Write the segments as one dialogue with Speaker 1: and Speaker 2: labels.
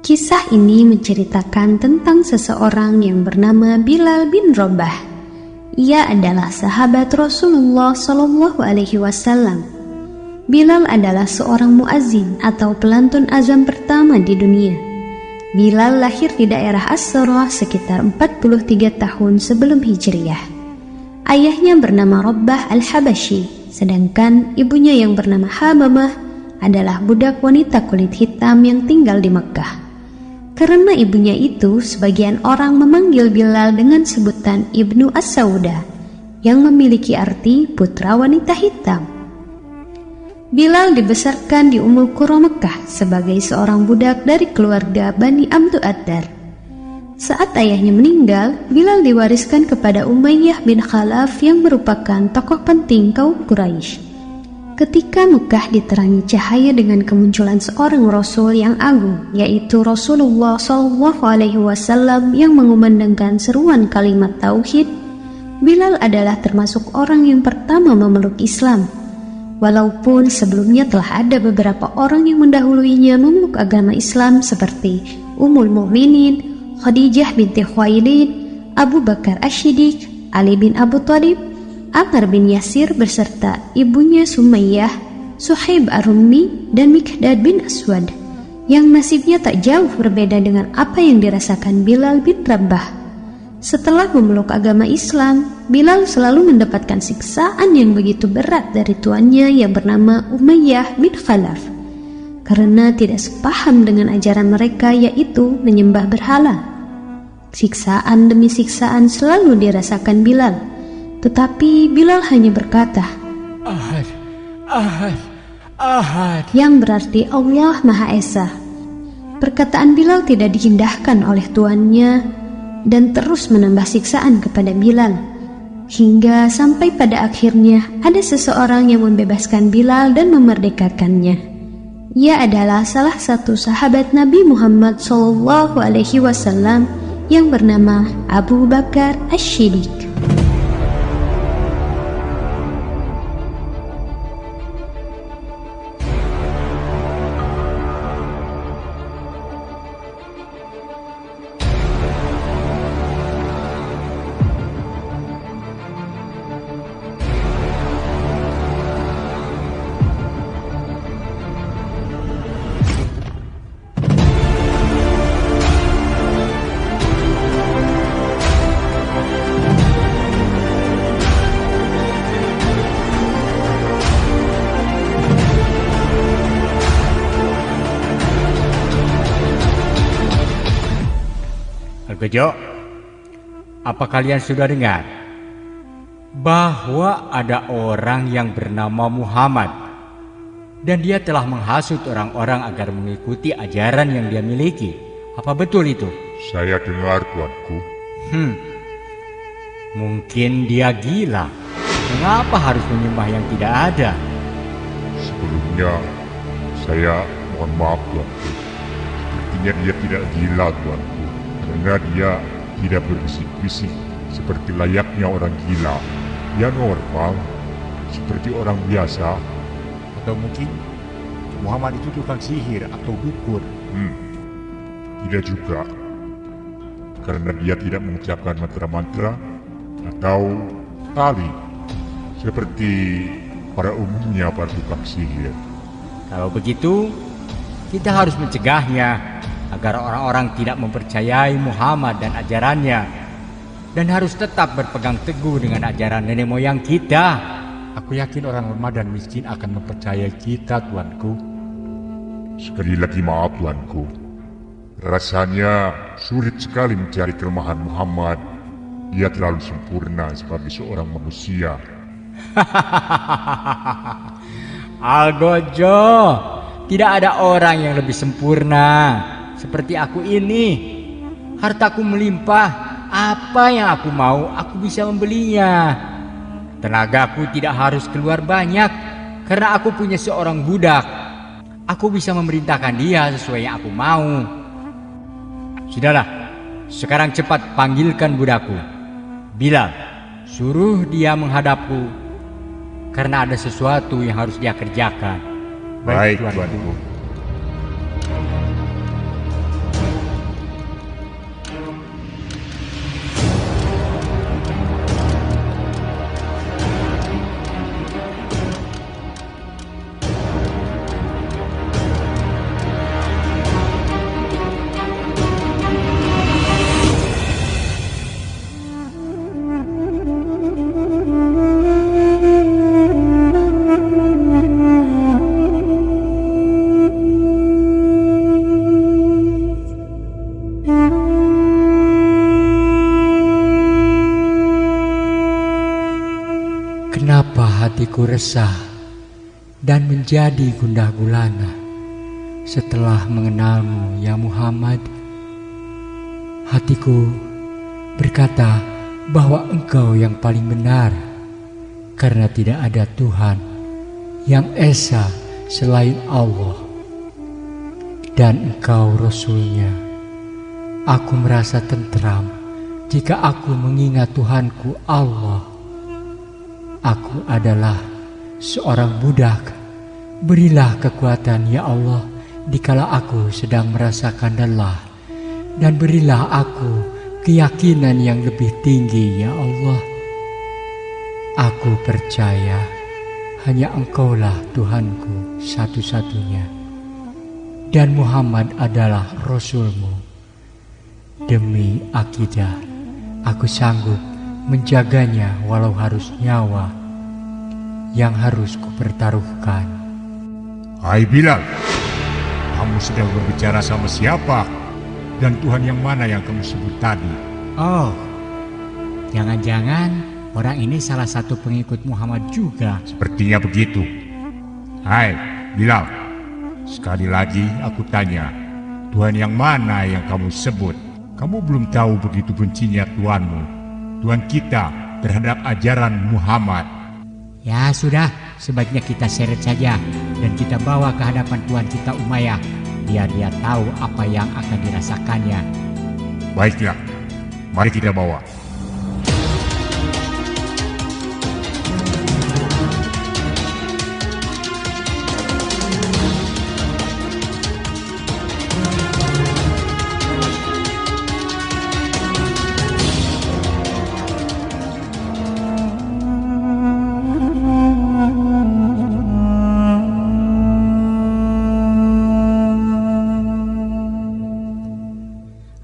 Speaker 1: Kisah ini menceritakan tentang seseorang yang bernama Bilal bin Rabah. Ia adalah sahabat Rasulullah SAW. Bilal adalah seorang muazzin atau pelantun azan pertama di dunia. Bilal lahir di daerah As-Sarrah sekitar 43 tahun sebelum Hijriah. Ayahnya bernama Rabbah al-Habashi, sedangkan ibunya yang bernama Hamamah adalah budak wanita kulit hitam yang tinggal di Mekkah. Karena ibunya itu, sebagian orang memanggil Bilal dengan sebutan Ibnu As-Sauda, yang memiliki arti putra wanita hitam. Bilal dibesarkan di Ummul Qura Mekkah sebagai seorang budak dari keluarga Bani Abdu Ad-Dar. Saat ayahnya meninggal, Bilal diwariskan kepada Umayyah bin Khalaf yang merupakan tokoh penting kaum Quraisy. Ketika Mekkah diterangi cahaya dengan kemunculan seorang Rasul yang agung, yaitu Rasulullah SAW yang mengumandangkan seruan kalimat Tauhid, Bilal adalah termasuk orang yang pertama memeluk Islam. Walaupun sebelumnya telah ada beberapa orang yang mendahuluinya memeluk agama Islam seperti Ummul Mukminin, Khadijah binti Khuwailid, Abu Bakar Asy-Syiddiq, Ali bin Abu Thalib, Ammar bin Yasir beserta ibunya Sumayyah, Suhaib Ar-Rummi, dan Mikdad bin Aswad, yang nasibnya tak jauh berbeda dengan apa yang dirasakan Bilal bin Rabah. Setelah memeluk agama Islam, Bilal selalu mendapatkan siksaan yang begitu berat dari tuannya yang bernama Umayyah bin Khalaf, karena tidak sepaham dengan ajaran mereka, yaitu menyembah berhala. Siksaan demi siksaan selalu dirasakan Bilal. Tetapi Bilal hanya berkata, Ahad, Ahad, Ahad, yang berarti Allah Maha Esa. Perkataan Bilal tidak diindahkan oleh tuannya dan terus menambah siksaan kepada Bilal. Hingga sampai pada akhirnya ada seseorang yang membebaskan Bilal dan memerdekakannya. Ia adalah salah satu sahabat Nabi Muhammad SAW yang bernama Abu Bakar Asy-Syiddiq.
Speaker 2: Bejo, apa kalian sudah dengar bahwa ada orang yang bernama Muhammad dan dia telah menghasut orang-orang agar mengikuti ajaran yang dia miliki? Apa betul itu?
Speaker 3: Saya dengar, tuanku.
Speaker 2: Mungkin dia gila. Mengapa harus menyembah yang tidak ada?
Speaker 3: Sebelumnya, saya mohon maaf, tuanku. Sepertinya dia tidak gila, tuanku. Karena dia tidak berbisik-bisik seperti layaknya orang gila. Dia normal, seperti orang biasa.
Speaker 4: Atau mungkin Muhammad itu tukang sihir atau dukun.
Speaker 3: Tidak juga. Karena dia tidak mengucapkan mantra-mantra atau tali seperti pada umumnya para tukang sihir.
Speaker 2: Kalau begitu, kita harus mencegahnya agar orang-orang tidak mempercayai Muhammad dan ajarannya, dan harus tetap berpegang teguh dengan ajaran nenek moyang kita.
Speaker 4: Aku yakin orang lemah dan miskin akan mempercayai kita, tuanku.
Speaker 3: Sekali lagi maaf, tuanku. Rasanya sulit sekali mencari kelemahan Muhammad. Dia terlalu sempurna sebagai seorang manusia.
Speaker 2: Algojo, tidak ada orang yang lebih sempurna seperti aku ini. Hartaku melimpah, apa yang aku mau aku bisa membelinya. Tenagaku tidak harus keluar banyak karena aku punya seorang budak. Aku bisa memerintahkan dia sesuai yang aku mau. Sudahlah, sekarang cepat panggilkan budakku Bilal. Suruh dia menghadapku karena ada sesuatu yang harus dia kerjakan.
Speaker 3: Baik, tuanku.
Speaker 2: hatiku resah dan menjadi gundah gulana setelah mengenalmu ya Muhammad. Hatiku berkata bahwa engkau yang paling benar, karena tidak ada Tuhan yang esa selain Allah, dan engkau Rasulnya. Aku merasa tentram jika aku mengingat Tuhanku Allah. Aku adalah seorang budak. Berilah kekuatan ya Allah dikala aku sedang merasakan lelah, dan berilah aku keyakinan yang lebih tinggi ya Allah. Aku percaya hanya Engkaulah Tuhanku satu-satunya, dan Muhammad adalah Rasul-Mu. Demi akidah, aku sanggup menjaganya walau harus nyawa yang harus kupertaruhkan.
Speaker 4: Hai Bilal, kamu sedang berbicara sama siapa? Dan Tuhan yang mana yang kamu sebut tadi?
Speaker 2: Oh, jangan-jangan orang ini salah satu pengikut Muhammad juga.
Speaker 4: Sepertinya begitu. Hai Bilal, sekali lagi aku tanya, Tuhan yang mana yang kamu sebut? Kamu belum tahu begitu bencinya Tuhanmu, Tuhan kita terhadap ajaran Muhammad.
Speaker 2: Ya sudah, sebaiknya kita seret saja dan kita bawa ke hadapan Tuhan kita Umayyah, biar dia tahu apa yang akan dirasakannya.
Speaker 4: Baiklah, mari kita bawa.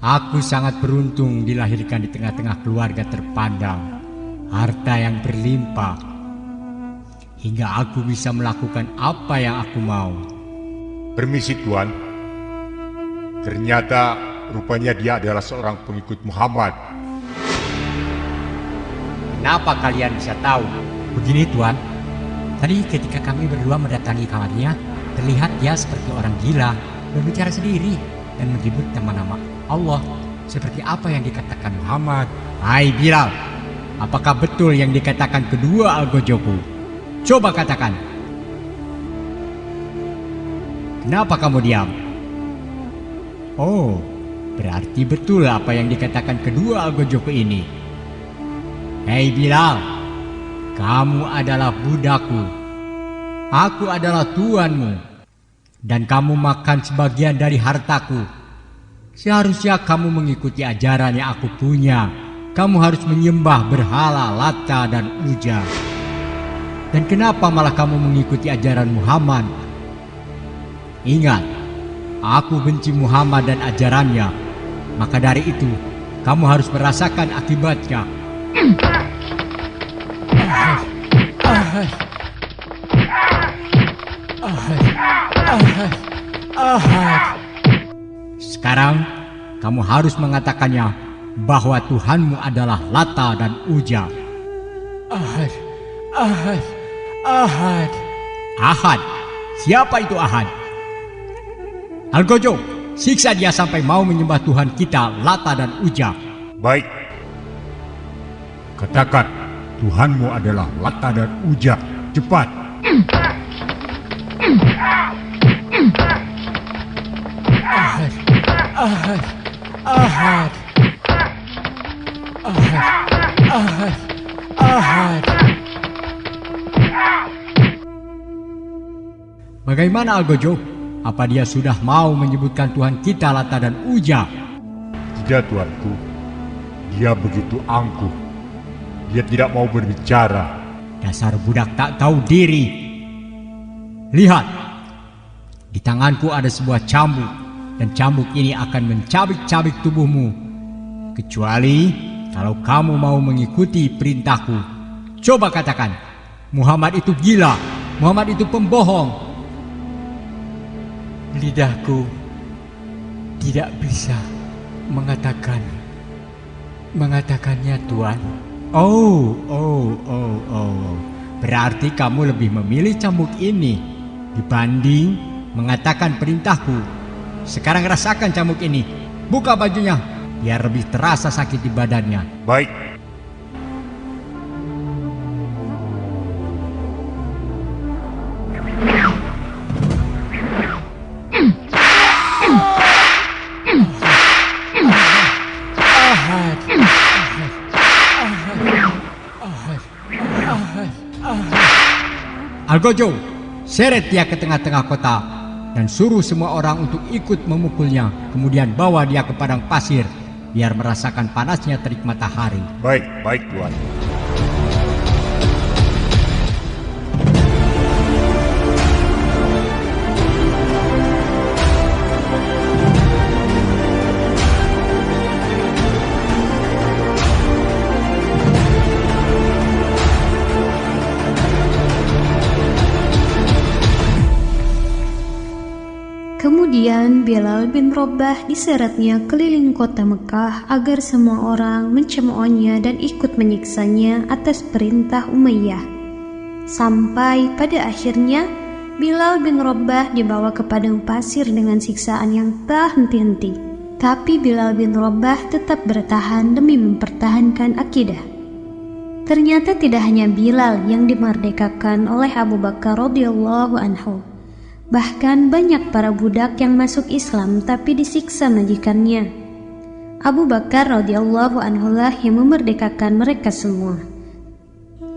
Speaker 2: Aku sangat beruntung dilahirkan di tengah-tengah keluarga terpandang, harta yang berlimpah, hingga aku bisa melakukan apa yang aku mau.
Speaker 4: Permisi Tuan, ternyata rupanya dia adalah seorang pengikut Muhammad.
Speaker 2: Kenapa kalian bisa tahu? Begini Tuan, tadi ketika kami berdua mendatangi kamarnya, terlihat dia seperti orang gila, berbicara sendiri dan menyebut nama-nama Allah seperti apa yang dikatakan Muhammad. Hai Bilal, apakah betul yang dikatakan kedua algojoku? Coba katakan. Kenapa kamu diam? Oh, berarti betul apa yang dikatakan kedua algojoku ini. Hei Bilal, kamu adalah budakku, aku adalah tuanmu, dan kamu makan sebagian dari hartaku. Seharusnya kamu mengikuti ajaran yang aku punya. Kamu harus menyembah berhala Lata dan Uja. Dan kenapa malah kamu mengikuti ajaran Muhammad? Ingat, aku benci Muhammad dan ajarannya. Maka dari itu, kamu harus merasakan akibatnya. Sekarang kamu harus mengatakannya bahwa Tuhanmu adalah Lata dan Uja. Ahad, Ahad, Ahad. Ahad? Siapa itu Ahad? Algojo, siksa dia sampai mau menyembah Tuhan kita Lata dan Uja.
Speaker 4: Baik, katakan Tuhanmu adalah Lata dan Uja. Cepat.
Speaker 2: Ahad, Ahad, Ahad, Ahad, Ahad, Ahad. Bagaimana Algojo? Apa dia sudah mau menyebutkan Tuhan kita Lata dan Uja?
Speaker 4: Tidak Tuanku, dia begitu angkuh. Dia tidak mau berbicara.
Speaker 2: Dasar budak tak tahu diri. Lihat, di tanganku ada sebuah cambuk, dan cambuk ini akan mencabik-cabik tubuhmu. Kecuali kalau kamu mau mengikuti perintahku. Coba katakan, Muhammad itu gila, Muhammad itu pembohong. Lidahku tidak bisa mengatakannya Tuan. Oh. Berarti kamu lebih memilih cambuk ini dibanding mengatakan perintahku. Sekarang rasakan cambuk ini. Buka bajunya biar lebih terasa sakit di badannya.
Speaker 4: Baik.
Speaker 2: Algojo, seret dia ke tengah-tengah kota dan suruh semua orang untuk ikut memukulnya. Kemudian bawa dia ke padang pasir biar merasakan panasnya terik matahari.
Speaker 4: Baik, baik Tuan.
Speaker 1: Kemudian Bilal bin Rabah diseretnya keliling kota Mekah agar semua orang mencemoohnya dan ikut menyiksanya atas perintah Umayyah. Sampai pada akhirnya Bilal bin Rabah dibawa ke padang pasir dengan siksaan yang tak henti-henti. Tapi Bilal bin Rabah tetap bertahan demi mempertahankan akidah. Ternyata tidak hanya Bilal yang dimerdekakan oleh Abu Bakar radhiyallahu anhu. Bahkan banyak para budak yang masuk Islam tapi disiksa majikannya. Abu Bakar radhiyallahu anhu lah yang memerdekakan mereka semua.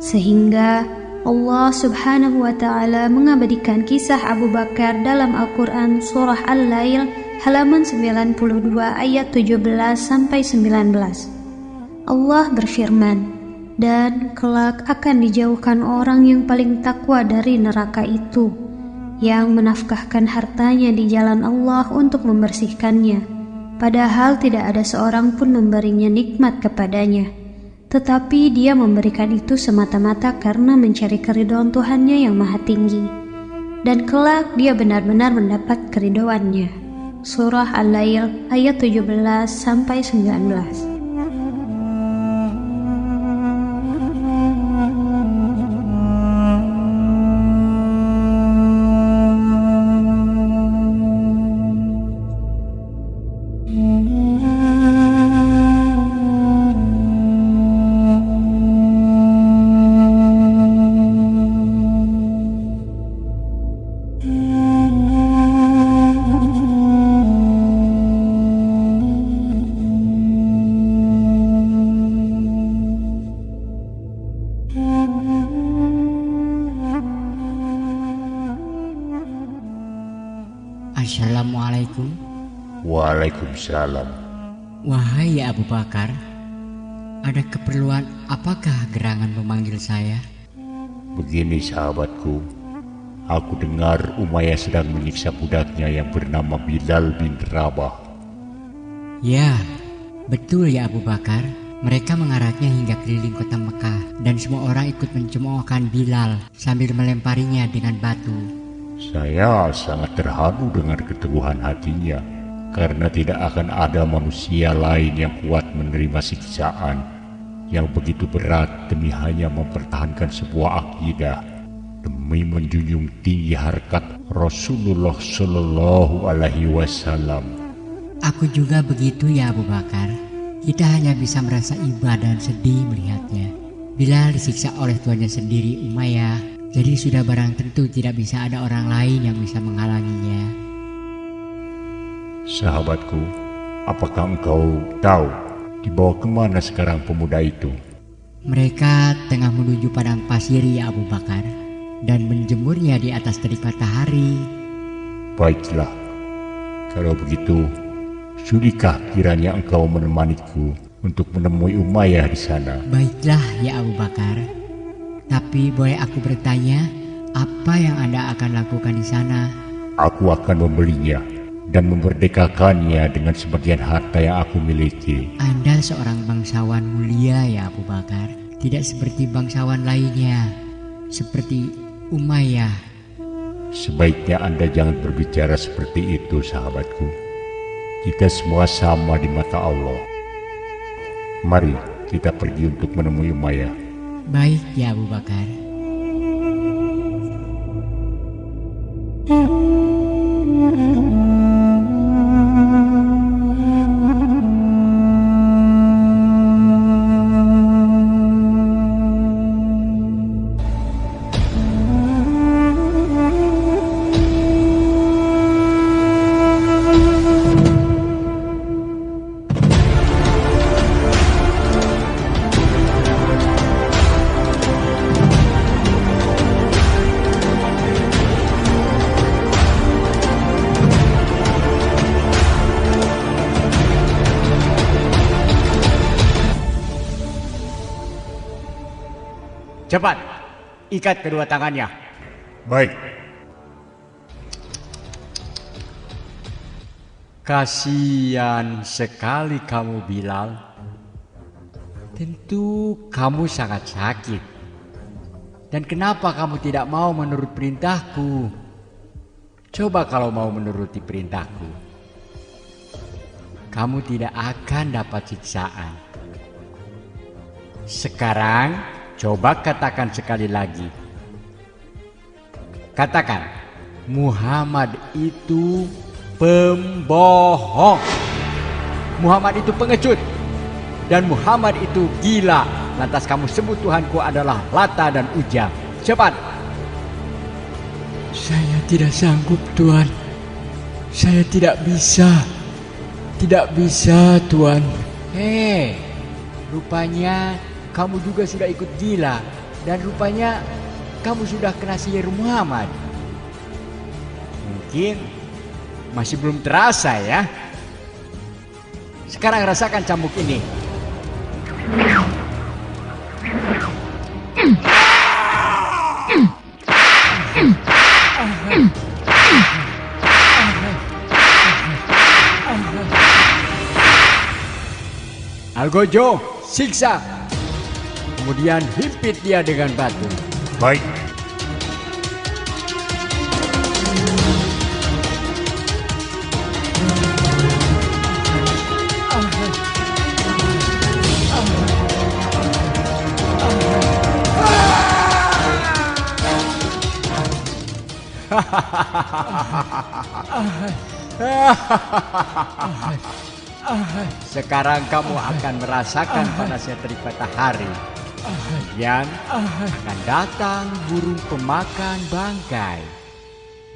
Speaker 1: Sehingga Allah subhanahu wa ta'ala mengabadikan kisah Abu Bakar dalam Al-Quran surah Al-Lail halaman 92 ayat 17-19. Allah berfirman, dan kelak akan dijauhkan orang yang paling takwa dari neraka itu, yang menafkahkan hartanya di jalan Allah untuk membersihkannya, padahal tidak ada seorang pun memberinya nikmat kepadanya, tetapi dia memberikan itu semata-mata karena mencari keridhaan Tuhannya yang maha tinggi, dan kelak dia benar-benar mendapat keridhaannya. Surah Al-Lail ayat 17-19.
Speaker 2: Assalamualaikum.
Speaker 4: Waalaikumsalam.
Speaker 2: Wahai Abu Bakar, ada keperluan apakah gerangan memanggil saya?
Speaker 4: Begini sahabatku, aku dengar Umayyah sedang menyiksa budaknya yang bernama Bilal bin Rabah.
Speaker 2: Ya, betul ya Abu Bakar. Mereka mengaraknya hingga keliling kota Mekah dan semua orang ikut mencemoohkan Bilal sambil melemparinya dengan batu.
Speaker 4: Saya sangat terharu dengan keteguhan hatinya, karena tidak akan ada manusia lain yang kuat menerima siksaan yang begitu berat demi hanya mempertahankan sebuah akidah, demi menjunjung tinggi harkat Rasulullah Shallallahu Alaihi Wasallam.
Speaker 2: Aku juga begitu ya Abu Bakar. Kita hanya bisa merasa iba dan sedih melihatnya. Bilal disiksa oleh tuannya sendiri Umayyah. Jadi sudah barang tentu tidak bisa ada orang lain yang bisa menghalanginya.
Speaker 4: Sahabatku, apakah engkau tahu dibawa kemana sekarang pemuda itu?
Speaker 2: Mereka tengah menuju padang pasir ya Abu Bakar, dan menjemurnya di atas terik matahari.
Speaker 4: Baiklah, kalau begitu, sudikah kiranya engkau menemaniku untuk menemui Umayyah di sana?
Speaker 2: Baiklah ya Abu Bakar. Tapi boleh aku bertanya, apa yang Anda akan lakukan di sana?
Speaker 4: Aku akan membelinya dan memerdekakannya dengan sebagian harta yang aku miliki.
Speaker 2: Anda seorang bangsawan mulia ya Abu Bakar. Tidak seperti bangsawan lainnya, seperti Umayyah.
Speaker 4: Sebaiknya Anda jangan berbicara seperti itu, sahabatku. Kita semua sama di mata Allah. Mari kita pergi untuk menemui Umayyah.
Speaker 2: Baik ya Abu Bakar. Cepat, ikat kedua tangannya.
Speaker 4: Baik.
Speaker 2: Kasihan sekali kamu, Bilal. Tentu kamu sangat sakit. Dan kenapa kamu tidak mau menurut perintahku? Coba kalau mau menuruti perintahku, kamu tidak akan dapat siksaan. Sekarang coba katakan sekali lagi. Katakan, Muhammad itu pembohong. Muhammad itu pengecut. Dan Muhammad itu gila. Lantas kamu sebut Tuhanku adalah Lata dan Uzza. Cepat. Saya tidak sanggup, Tuan. Saya tidak bisa. Tidak bisa, Tuan. Hei, rupanya kamu juga sudah ikut gila. Dan rupanya kamu sudah kena sihir Muhammad. Mungkin masih belum terasa ya. Sekarang rasakan cambuk ini. Algojo, siksa. Kemudian himpit dia dengan batu.
Speaker 4: Baik.
Speaker 2: Sekarang kamu akan merasakan panasnya terik matahari. Kemudian akan datang burung pemakan bangkai.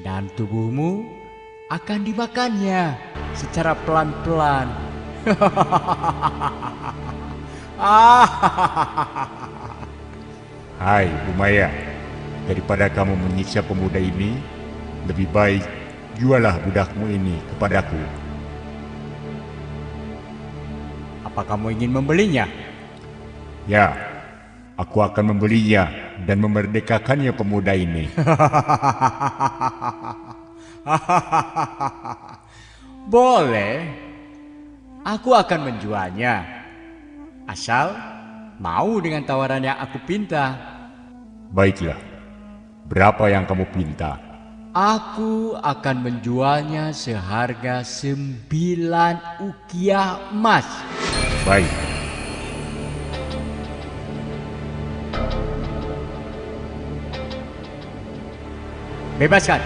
Speaker 2: Dan tubuhmu akan dimakannya secara pelan-pelan.
Speaker 4: Hai Umayyah, daripada kamu menyiksa pemuda ini, lebih baik jualah budakmu ini kepadaku.
Speaker 2: Apa kamu ingin membelinya?
Speaker 4: Ya, aku akan membelinya dan memerdekakannya pemuda ini.
Speaker 2: Boleh. Aku akan menjualnya. Asal mau dengan tawaran yang aku pinta.
Speaker 4: Baiklah, berapa yang kamu pinta?
Speaker 2: Aku akan menjualnya seharga 9 ukiah emas.
Speaker 4: Baik.
Speaker 2: Bebaskan.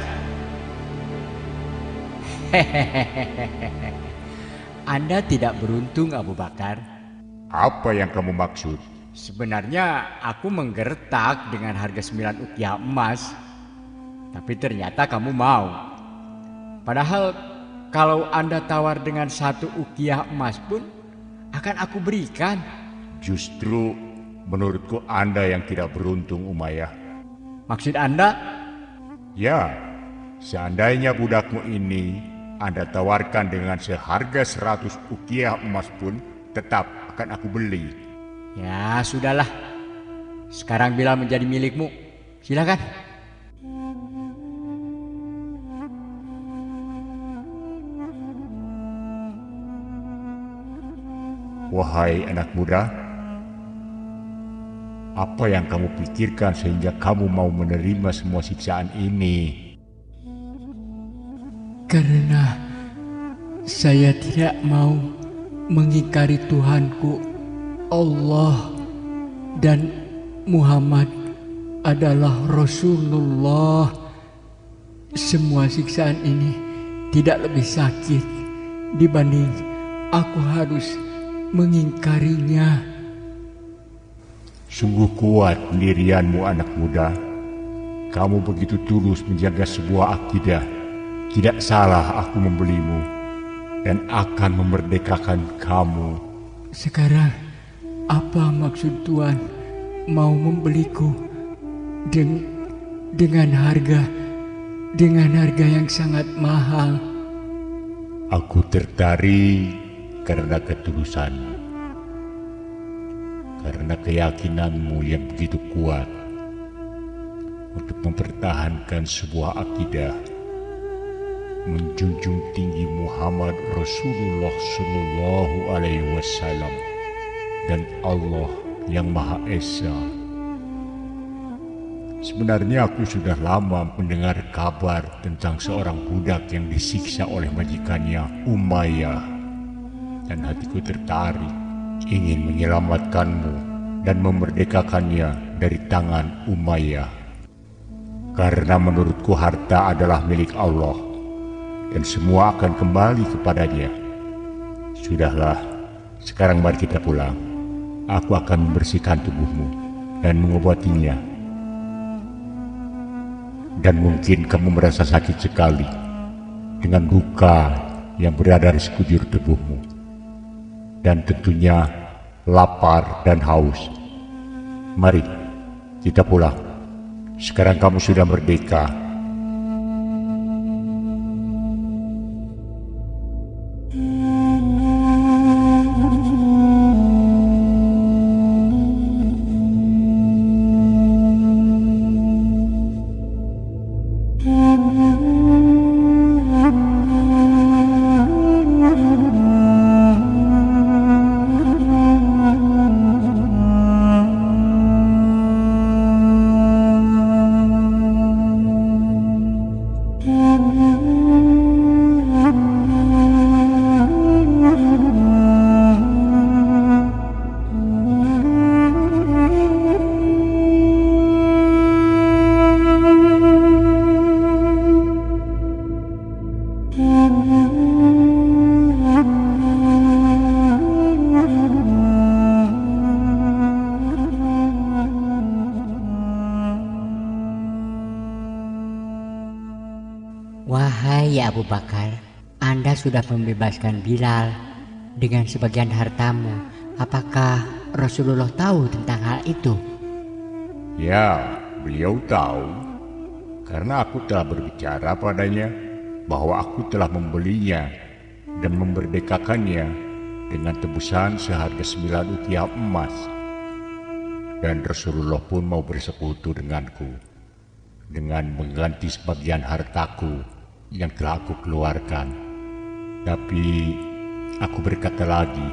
Speaker 2: Anda tidak beruntung, Abu Bakar.
Speaker 4: Apa yang kamu maksud?
Speaker 2: Sebenarnya aku menggertak dengan harga 9 ukiah emas. Tapi ternyata kamu mau. Padahal kalau Anda tawar dengan 1 ukiah emas pun akan aku berikan.
Speaker 4: Justru menurutku Anda yang tidak beruntung, Umayyah.
Speaker 2: Maksud Anda?
Speaker 4: Ya, seandainya budakmu ini Anda tawarkan dengan seharga 100 ukiah emas pun tetap akan aku beli.
Speaker 2: Ya sudahlah. Sekarang Bilal menjadi milikmu. Silakan.
Speaker 4: Wahai anak muda, apa yang kamu pikirkan sehingga kamu mau menerima semua siksaan ini?
Speaker 2: Karena saya tidak mau mengingkari Tuhanku Allah dan Muhammad adalah Rasulullah. Semua siksaan ini tidak lebih sakit dibanding aku harus mengingkarinya.
Speaker 4: Sungguh kuat pendirianmu anak muda. Kamu begitu tulus menjaga sebuah akidah. Tidak salah aku membelimu dan akan memerdekakan kamu.
Speaker 2: Sekarang apa maksud Tuan mau membeliku dengan harga yang sangat mahal?
Speaker 4: Aku tertarik karena ketulusanmu, karena keyakinanmu yang begitu kuat. untuk mempertahankan sebuah akidah, menjunjung tinggi Muhammad Rasulullah Shallallahu Alaihi Wasallam dan Allah yang Maha Esa. Sebenarnya aku sudah lama mendengar kabar tentang seorang budak yang disiksa oleh majikannya Umayyah, dan hatiku tertarik ingin menyelamatkanmu dan memerdekakannya dari tangan Umayyah. Karena menurutku harta adalah milik Allah dan semua akan kembali kepadanya. Sudahlah, sekarang mari kita pulang. Aku akan membersihkan tubuhmu dan mengobatinya. Dan mungkin kamu merasa sakit sekali dengan luka yang berada di sekujur tubuhmu. Dan tentunya lapar dan haus. Mari kita pulang. Sekarang kamu sudah merdeka.
Speaker 2: Wahai Abu Bakar, Anda sudah membebaskan Bilal dengan sebagian hartamu. Apakah Rasulullah tahu tentang hal itu?
Speaker 4: Ya, beliau tahu. Karena aku telah berbicara padanya bahwa aku telah membelinya dan memerdekakannya dengan tebusan seharga 9 ukiah emas. Dan Rasulullah pun mau bersekutu denganku dengan mengganti sebagian hartaku yang telah aku keluarkan. Tapi aku berkata lagi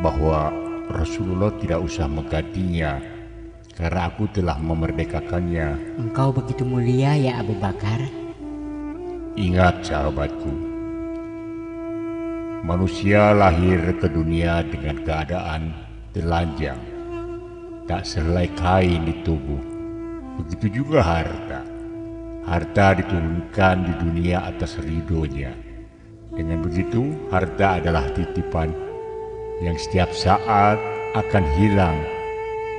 Speaker 4: bahwa Rasulullah tidak usah menggantinya karena aku telah memerdekakannya.
Speaker 2: Engkau begitu mulia ya Abu Bakar.
Speaker 4: Ingat sahabatku, manusia lahir ke dunia dengan keadaan telanjang, tak selai kain di tubuh. Begitu juga harta. Harta diturunkan di dunia atas ridhonya. Dengan begitu, harta adalah titipan yang setiap saat akan hilang,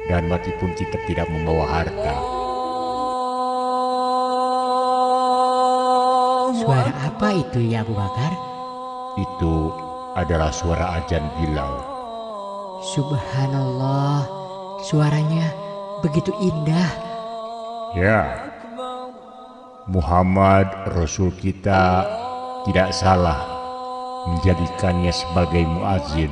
Speaker 4: dan mati pun kita tidak membawa harta.
Speaker 2: Suara apa itu ya Abu Bakar?
Speaker 4: Itu adalah suara azan Bilal.
Speaker 2: Subhanallah, suaranya begitu indah.
Speaker 4: Ya, Muhammad Rasul kita tidak salah menjadikannya sebagai muazin,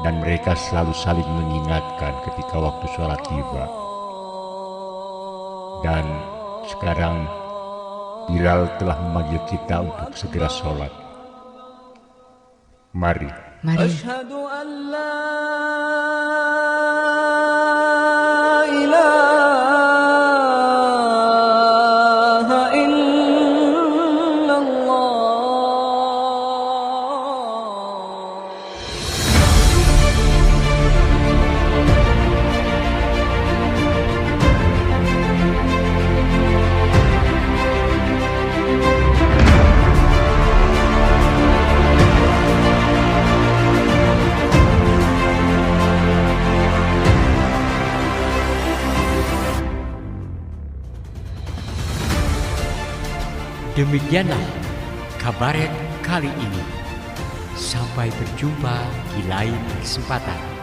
Speaker 4: dan mereka selalu saling mengingatkan ketika waktu sholat tiba. Dan sekarang Bilal telah memanggil kita untuk segera sholat. Mari.
Speaker 5: Asyhadu an la ilaha
Speaker 2: Demikianlah kabaret kali ini. Sampai berjumpa di lain kesempatan.